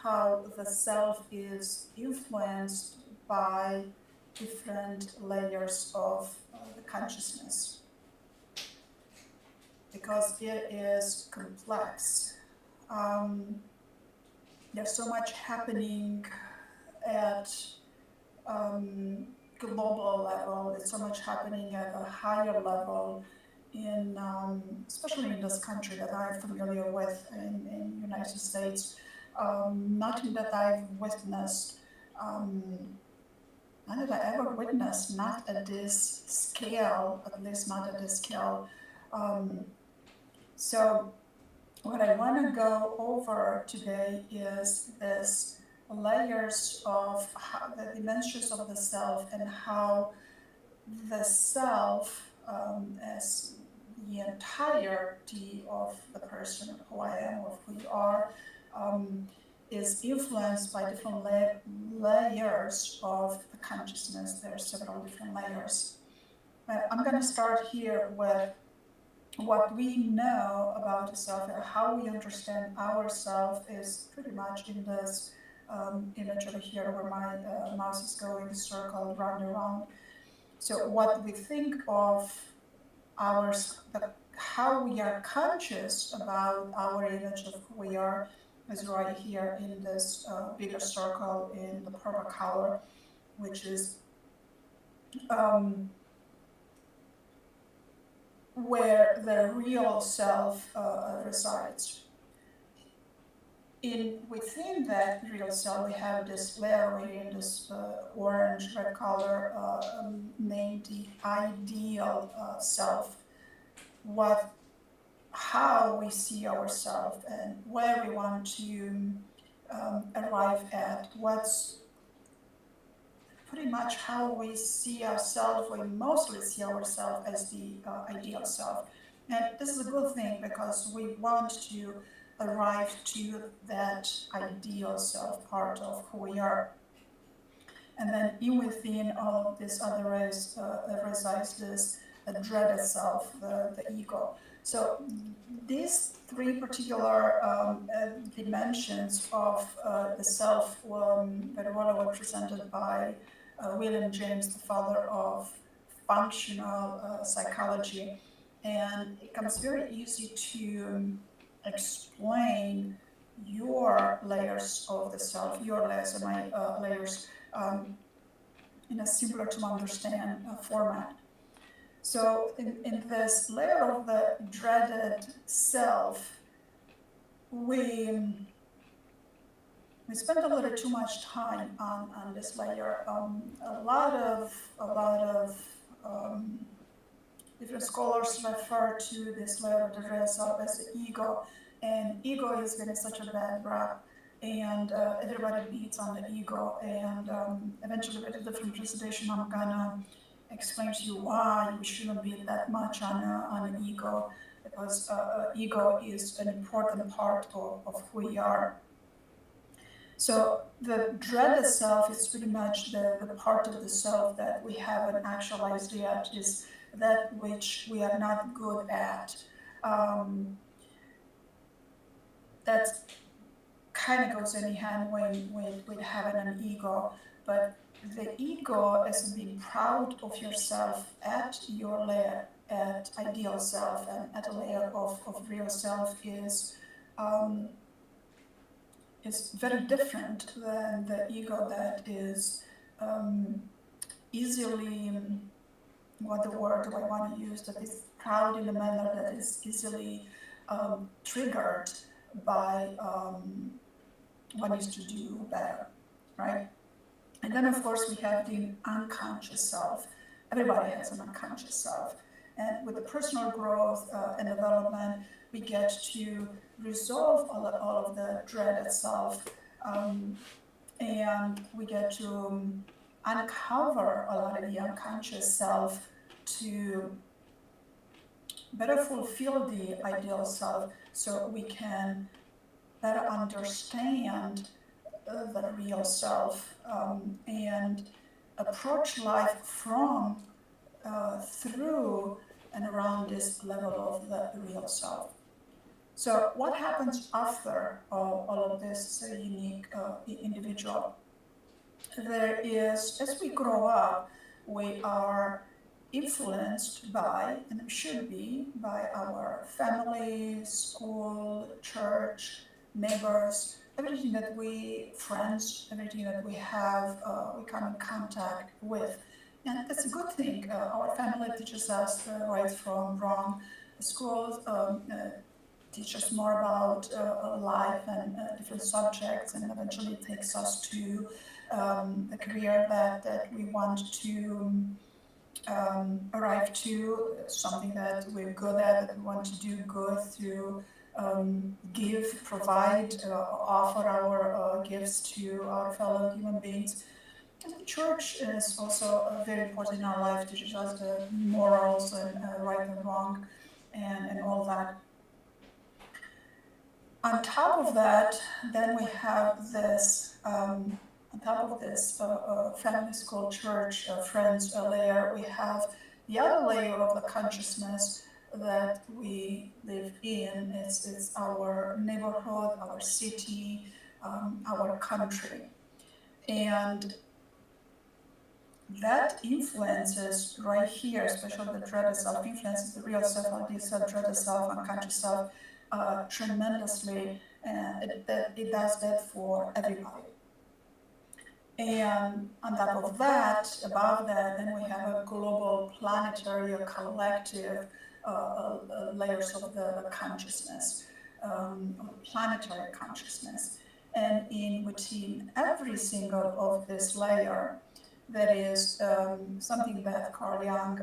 how the self is influenced by different layers of the consciousness, because it is complex. There's so much happening at global level. There's so much happening at a higher level in, especially in this country that I'm familiar with in United States. Nothing that I've witnessed, not that I ever witnessed, not at this scale, at least not at this scale. So what I want to go over today is this layers of how, the dimensions of the self, and how the self, as the entirety of the person who I am, of who you are, is influenced by different layers of the consciousness. There are several different layers. But I'm going to start here with what we know about the self and how we understand ourself is pretty much in this image over here where my mouse is going circle round and round. So what we think of how we are conscious about our image of who we are is right here in this bigger circle in the purple color, which is where the real self resides. Within that real self, we have this layer in this orange red color named the ideal self. How we see ourselves and where we want to arrive at. What's pretty much how we see ourselves. We mostly see ourselves as the ideal self. And this is a good thing because we want to arrive to that ideal self part of who we are. And then in within all of this other resides this dreaded self, the ego. So these three particular dimensions of the self very well represented by William James, the father of functional psychology. And it becomes very easy to explain your layers of the self, your layers and my layers, in a simpler to understand format. So in this layer of the dreaded self, we spend a little too much time on this layer. A lot of different scholars refer to this layer of the dreaded self as the ego, and ego is getting such a bad rap, and everybody beats on the ego, and eventually with a different presentation I'm gonna explain to you why we shouldn't be that much on an ego, because ego is an important part of who we are. So the dreaded self is pretty much the part of the self that we haven't actualized yet, is that which we are not good at. That kind of goes hand in hand with having an ego, but the ego is being proud of yourself at your layer, at ideal self, and at a layer of real self is very different than the ego that is easily, what the word do I want to use, that is proud in a manner that is easily triggered by what needs to do better, right? And then, of course, we have the unconscious self. Everybody has an unconscious self. And with the personal growth and development, we get to resolve all of the dreaded self, and we get to uncover a lot of the unconscious self to better fulfill the ideal self, so we can better understand the real self and approach life from, through, and around this level of the real self. So what happens after all of this unique individual? There is, as we grow up, we are influenced by, and we should be, by our family, school, church, neighbors, everything that we, friends, everything that we have, we come in contact with. And that's a good thing. Our family teaches us right from wrong. Schools teach us more about life and different subjects, and eventually takes us to the career that we want to arrive to, something that we're good at, that we want to do good through, give, provide, offer our gifts to our fellow human beings. And the church is also very important in our life, teaches us the morals and right and wrong and all that. On top of that, then we have this, on top of this family, school, church, friends layer, we have the other layer of the consciousness that we live in. It's our neighborhood, our city, our country. And that influences right here, especially the dreaded self, influences the real self, ideal self, dreaded self, unconscious self, tremendously, and it does that for everybody. And on top of that, above that, then we have a global, planetary, or collective layers of the consciousness, planetary consciousness. And in within every single of this layer, that is something that Carl Jung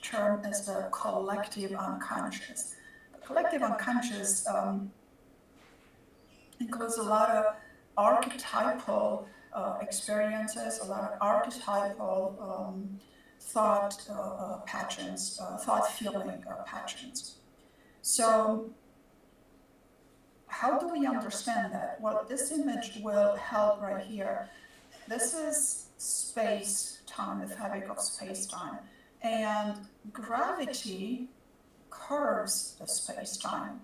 termed as the collective unconscious. The collective unconscious includes a lot of archetypal experiences, a lot of archetypal thought patterns, thought feeling patterns. So how do we understand that? Well, this image will help right here. This is space-time, the fabric of space-time, and gravity curves the space-time.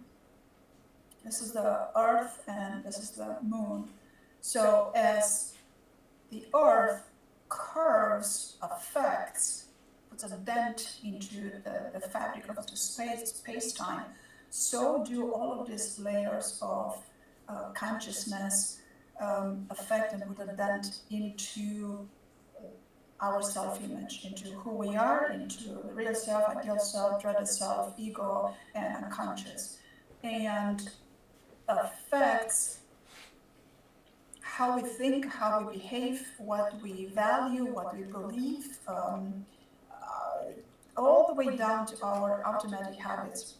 This is the Earth and this is the Moon. So as the Earth curves, affects, puts a dent into the fabric of the space-time, so do all of these layers of consciousness affect and put a dent into our self-image, into who we are, into the real self, ideal self, dreaded self, ego, and unconscious, and affects how we think, how we behave, what we value, what we believe, all the way down to our automatic habits.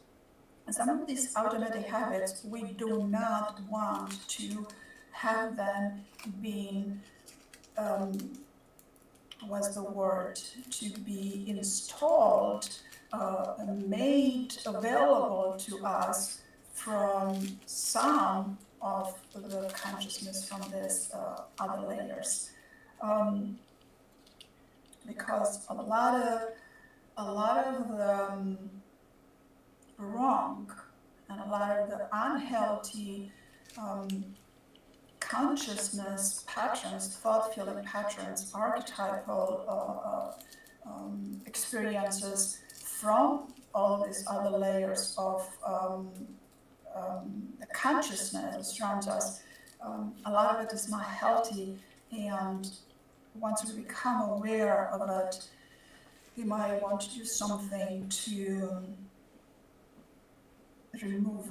And some of these automatic habits, we do not want to have them being, what's the word, to be installed, made available to us from some of the consciousness from these other layers. Because a lot of the wrong and a lot of the unhealthy consciousness patterns, thought feeling patterns, archetypal experiences from all of these other layers of the consciousness that surrounds us, a lot of it is not healthy, and once we become aware of it, we might want to do something to remove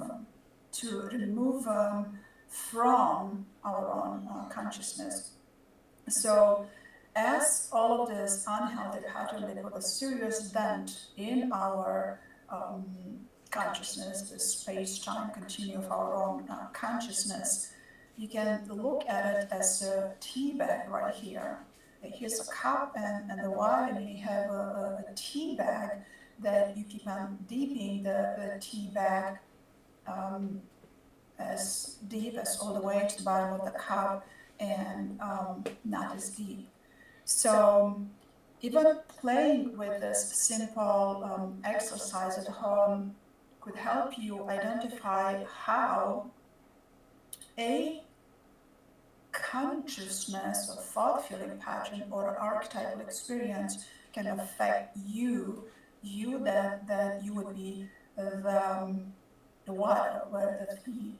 them from our own consciousness. So as all of this unhealthy pattern, they put a serious dent in our consciousness, the space-time continuum of our own consciousness. You can look at it as a tea bag right here. Here's a cup and the water, and you have a tea bag that you keep on dipping the tea bag as deep as all the way to the bottom of the cup, and not as deep. So even playing with this simple exercise at home, could help you identify how a consciousness or thought feeling pattern or archetypal experience can affect you, that you would be the water, where the tea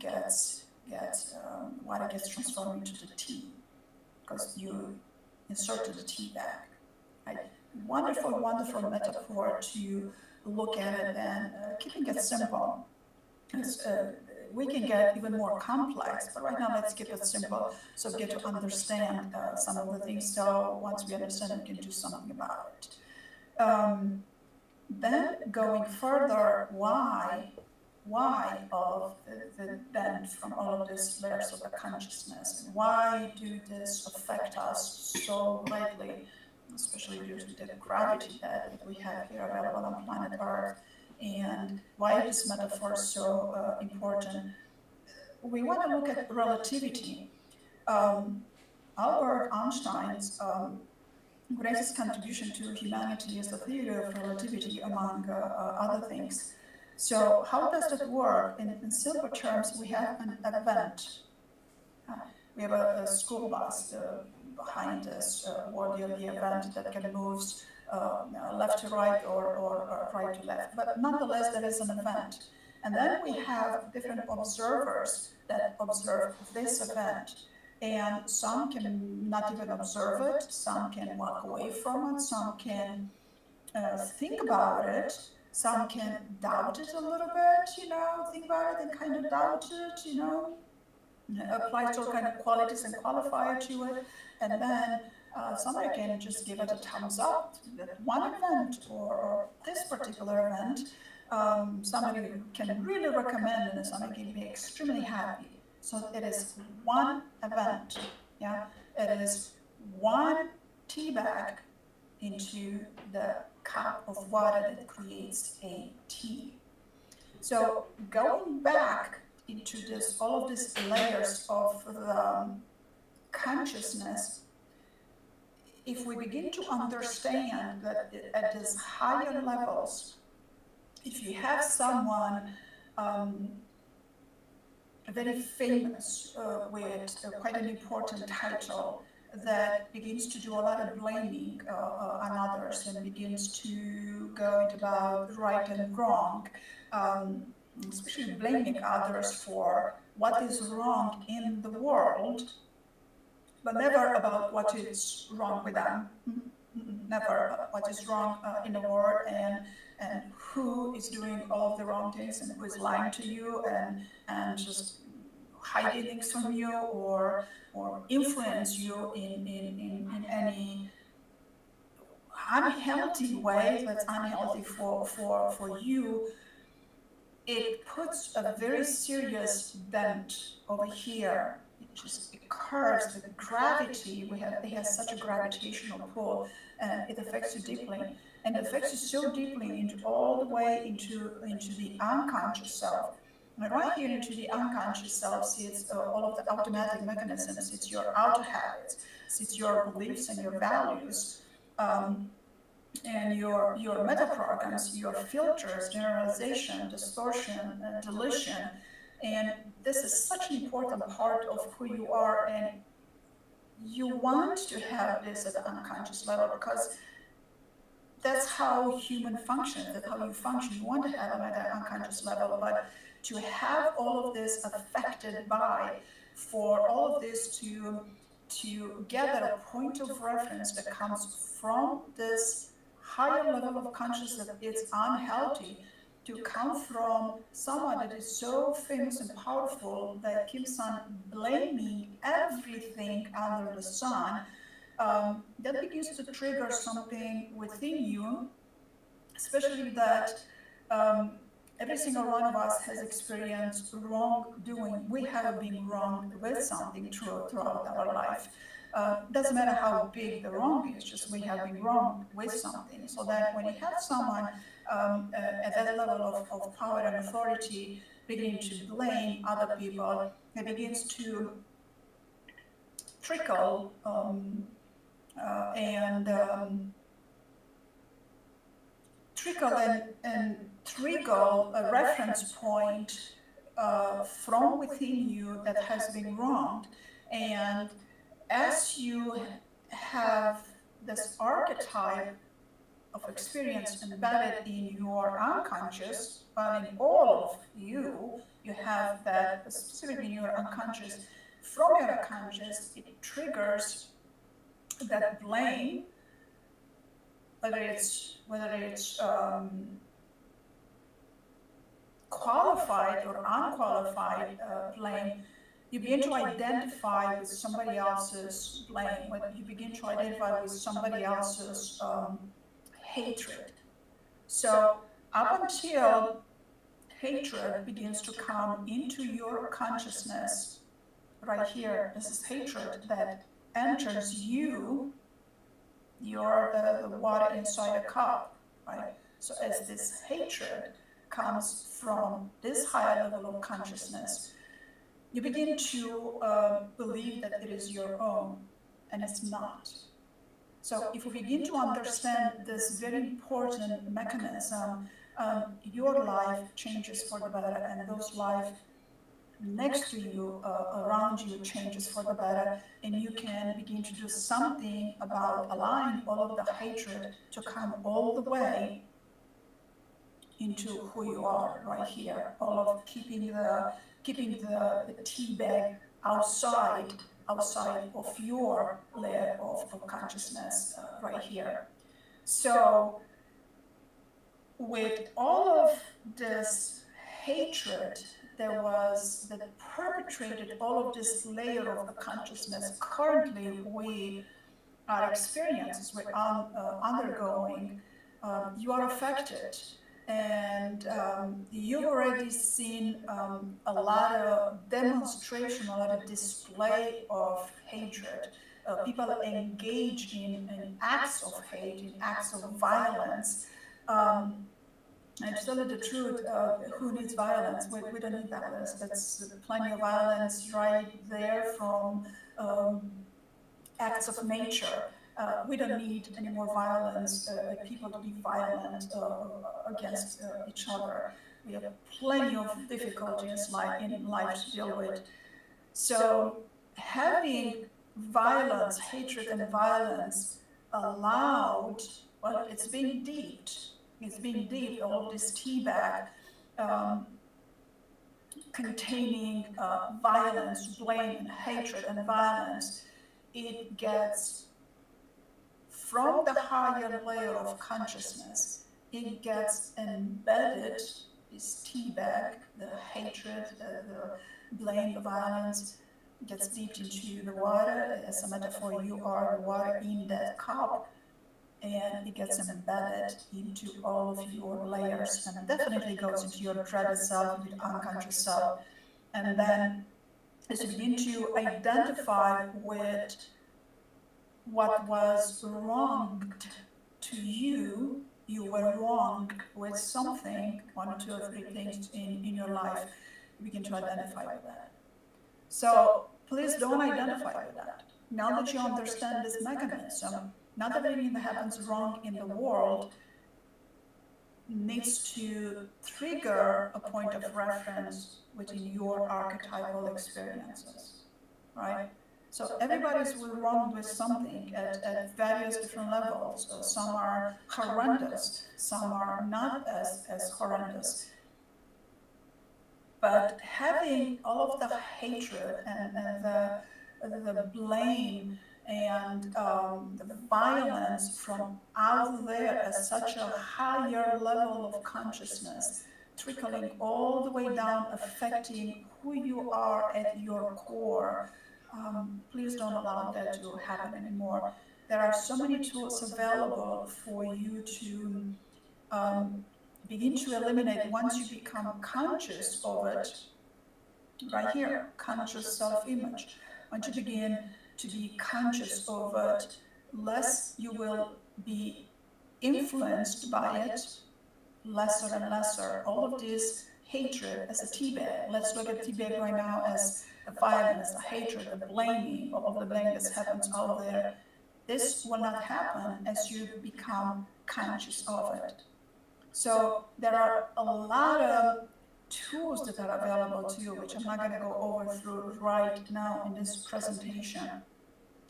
water gets transformed into the tea because you inserted the tea bag. Right? Wonderful, wonderful metaphor to look at it, and keeping it simple. We can get even more complex, but right now let's keep it simple so we get to understand some of the things. So once we understand, we can do something about it. Then going further, why of the bend from all of these layers of the consciousness? Why do this affect us so greatly, especially due to the gravity that we have here available on planet Earth? And why is this metaphor so important? We want to look at relativity. Albert Einstein's greatest contribution to humanity is the theory of relativity, among other things. So how does that work? In simple terms, we have an event. We have a school bus behind us, or the event that can move left to right or right to left. But nonetheless, there is an event. And then we have different observers that observe this event. And some can not even observe it, some can walk away from it, some can think about it, some can doubt it a little bit, think about it and kind of doubt it, apply some kind of qualities and qualifier to it, and then somebody can just give it a thumbs up, that one event or this particular event. Somebody can really recommend, and somebody can be extremely happy. So it is one event, yeah? It is one tea bag into the cup of water that creates a tea. So going back into all of these layers of the consciousness, if we begin to understand that at these higher levels, if you have someone very famous with quite an important title that begins to do a lot of blaming on others and begins to go into about right and wrong, especially blaming others for what is wrong in the world, but never about what is wrong with them. Never what is wrong in the world, and who is doing all of the wrong things, and who is lying to you and just hiding things from you or influence you in any unhealthy way that's unhealthy for you. It puts a very serious bent over here. It just occurs, the gravity, it has such a gravitational pull, and it affects you deeply. And it affects you so deeply into all the way into the unconscious self. And right here into the unconscious self sits all of the automatic mechanisms. It's your auto habits, it's your beliefs and your values. And your meta programs, your filters, generalization, distortion, deletion. And this is such an important part of who you are, and you want to have this at the unconscious level because that's how human functions, that's how you function. You want to have them at that unconscious level, but to have all of this affected by, for all of this to get at a point of reference that comes from this higher level of consciousness that it's unhealthy, to come from someone that is so famous and powerful that keeps on blaming everything under the sun, that begins to trigger something within you, especially that every single one of us has experienced wrongdoing. We have been wronged with something throughout our life. Doesn't matter how big the wrong is, just we have been wronged with something. So that when you have someone at that level of power and authority beginning to blame other people, it begins to trickle and trigger a reference point from within you that has been wronged. And as you have this archetype of experience embedded in your unconscious, but in all of you, you have that specifically in your unconscious. From your unconscious, it triggers that blame, whether it's qualified or unqualified blame. You begin to identify with somebody else's blame, when you begin to identify with somebody else's hatred. So up until hatred begins to come into your consciousness, right here, this is hatred that enters you. You're the water inside a cup, right? So as this hatred comes from this higher level of consciousness, you begin to believe that it is your own, and it's not. So if we begin to understand this very important mechanism, your life changes for the better, and those life next to you, around you, changes for the better, and you can begin to do something about allowing all of the hatred to come all the way into who you are right here. All of keeping the tea bag outside of your layer of consciousness right here. So with all of this hatred that perpetrated all of this layer of the consciousness, currently we are experiencing, we're undergoing, you are affected. And you've already seen a lot of demonstration, a lot of display of hatred. People engage in acts of hate, in acts of violence. And to tell you the truth, who needs violence? We don't need violence. That's plenty of violence right there from acts of nature. We don't need any more violence, people to be violent against each other. We have plenty of difficulties in life to deal with. So having violence, hatred and violence allowed, well, it's being deeped. It's being deep, all of this tea bag containing violence, blame, and hatred and violence. It gets from the higher layer of consciousness, it gets embedded, this tea bag, the hatred, the blame, the violence, gets deep into the water. As a metaphor, you are the water in that cup. And it gets embedded into all of your layers, and it definitely goes into your dreaded self, your unconscious self. And then as you begin to identify with what was wronged to you, you were wronged with something, one or two or three things in your life, you begin to identify with that. So please don't identify with that. Now that you understand this mechanism, not that anything that happens wrong in the world needs to trigger a point of reference within your archetypal experiences, right? So everybody's wronged with something at various different levels. Some are horrendous, some are not as horrendous. But having all of the hatred and the blame and the violence from out there as such a higher level of consciousness, trickling all the way down, affecting who you are at your core. Please don't allow that to happen anymore. There are so many tools available for you to begin to eliminate once you become conscious of it. Right here, conscious self-image. Once you begin to be conscious of it, less you will be influenced by it, lesser and lesser. All of this hatred as a tea bag. Let's look at tea bag right now as the violence, the hatred, the blaming, all of the blame that happens out there. This will not happen as you become conscious of it. So there are a lot of tools that are available to you, which I'm not going to go over through right now in this presentation.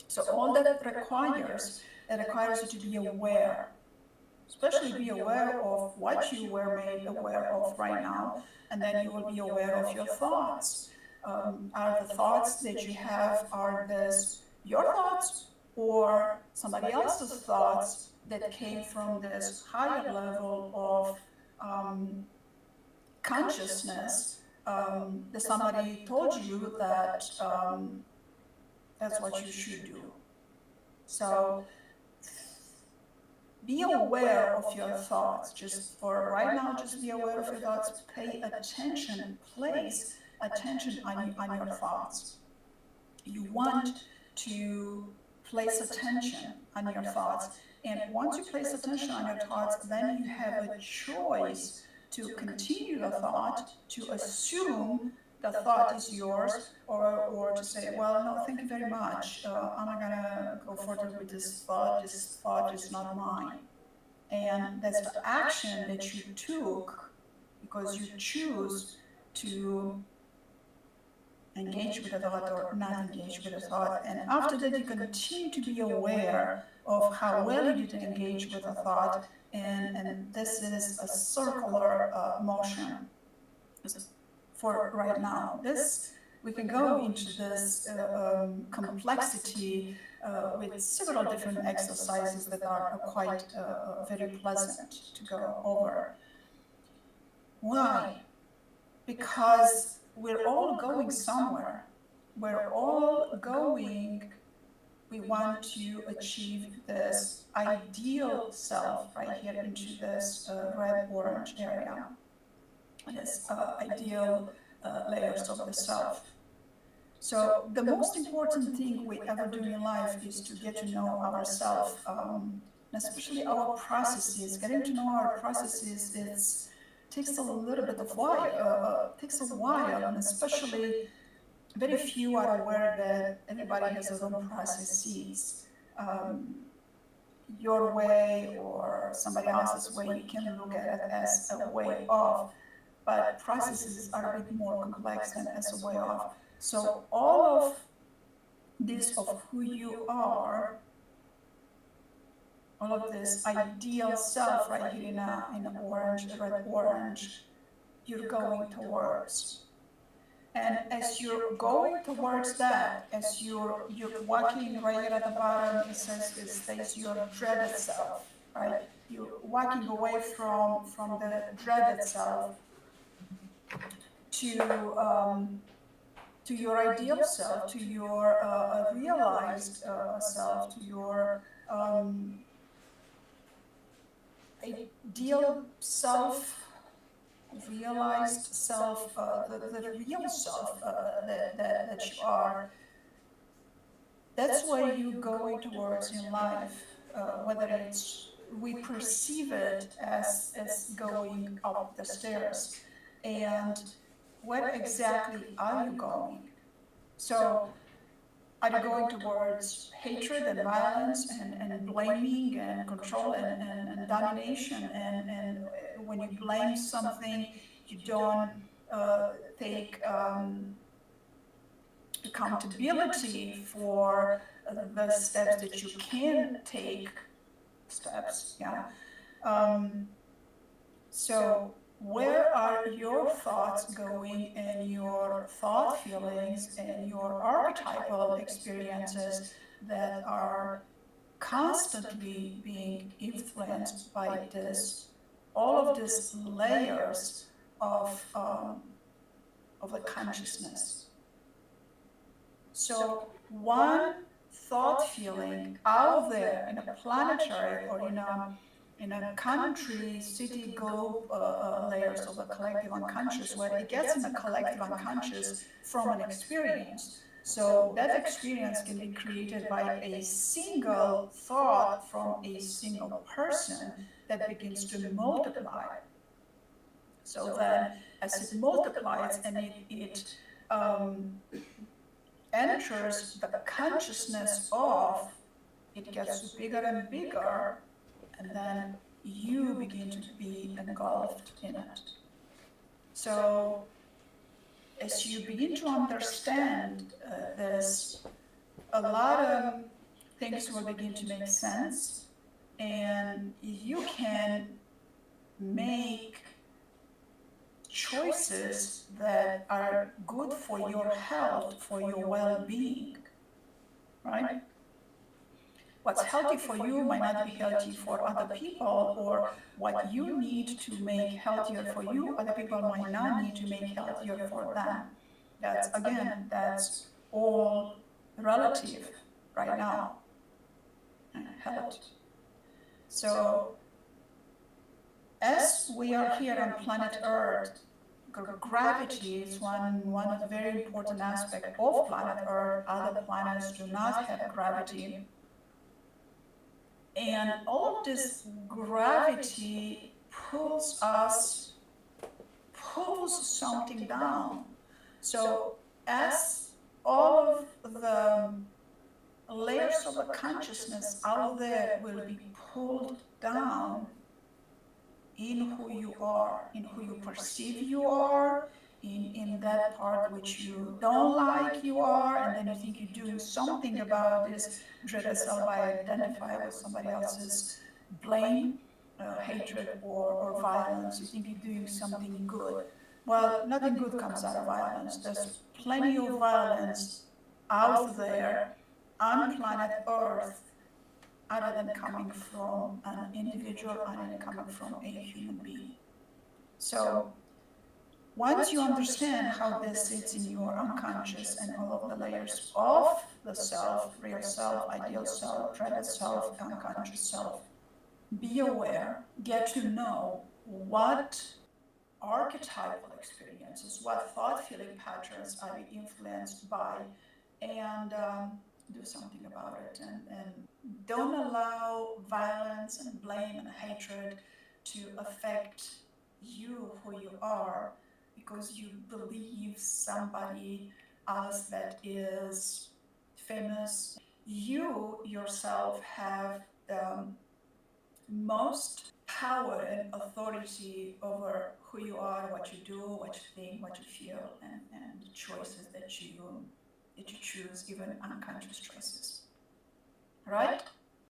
So all that requires, it requires you to be aware, especially be aware of what you were made aware of right now, and then you will be aware of your thoughts. Are the thoughts that you have, are this your thoughts or somebody else's thoughts that came from this higher level of consciousness, that somebody told you that that's what you should do. So be aware of your thoughts. Just for right now, just be aware of your thoughts. Pay attention, place attention on your thoughts. You want to place attention on your thoughts. And once you place attention on your thoughts, then you have a choice to continue the thought, to assume the thought is yours, or to say, well, no, thank you very much. I'm not going to go further with this thought. This thought is not mine. And that's the action that you took because you choose to engage with a thought or not engage with a thought. And after that, you continue to be aware of how well you did engage with a thought. And this is a circular motion for right now. This, we can go into this complexity with several different exercises that are quite very pleasant to go over. Why? Because we're all going somewhere. We're all going, we want to achieve this ideal self right here into this red-orange area, this ideal layers of the self. So the most important thing we ever do in life is to get to know ourselves, especially our processes. Getting to know our processes, takes a little bit of while, takes a while, and especially very few are aware that everybody has their own processes. Your way or somebody else's way, you can look at it as a way of, but processes are a bit more complex than as a way of. So all of this of who you are, all of this ideal self right here in orange, red orange, you're going towards. And as you're going towards that, as you're walking right here at the bottom, it says your dreaded self, right? You're walking away from the dreaded self to your ideal self, to your realized self, to your ideal self, realized self, the real self that you are. That's where you're going towards in life, whether it's, we perceive it as going up the stairs. And where exactly are you going? So are you going towards hatred and violence and blaming and control and domination? And when you blame something, you don't take accountability for the steps that you can take, yeah. So where are your thoughts going and your thought feelings and your archetypal experiences that are constantly being influenced by this, all of these layers of the consciousness? So one thought feeling out there in a planetary or in a country, city, globe layers of the collective unconscious, where it gets in the collective unconscious from an experience. So that experience can be created by a single thought from a single person that begins to multiply. So then as it multiplies and it enters the consciousness of, it gets bigger and bigger, and then you begin to be engulfed in it. So as you begin to understand this, a lot of things will begin to make sense, and you can make choices that are good for your health, for your well-being, right? What's healthy for you might not be healthy for other people, or what you need to make healthier for you, other people might not need to make healthier for them. That's all relative right now. Health. So as we are here on planet Earth, gravity is one of the very important aspects of planet Earth. Other planets do not have gravity. And all of this gravity pulls something down. So as all of the layers of the consciousness out there will be pulled down in who you are, in who you perceive you are, in that part which you don't like you are, and then you think you're doing something about this dread self by identify with somebody else's blame, hatred, or violence. You think you're doing something good. Well, nothing good comes out of violence. There's plenty of violence out there on planet Earth, other than coming from an individual, other than coming from a human being. So once you understand how this sits in your unconscious and all of the layers of the self, real self, ideal self, dreaded self, unconscious self, be aware, get to know what archetypal experiences, what thought feeling patterns are you influenced by, and do something about it. And don't allow violence and blame and hatred to affect you, who you are, because you believe somebody else that is famous. You yourself have the most power and authority over who you are, what you do, what you think, what you feel, and choices that you choose, even unconscious choices. Right?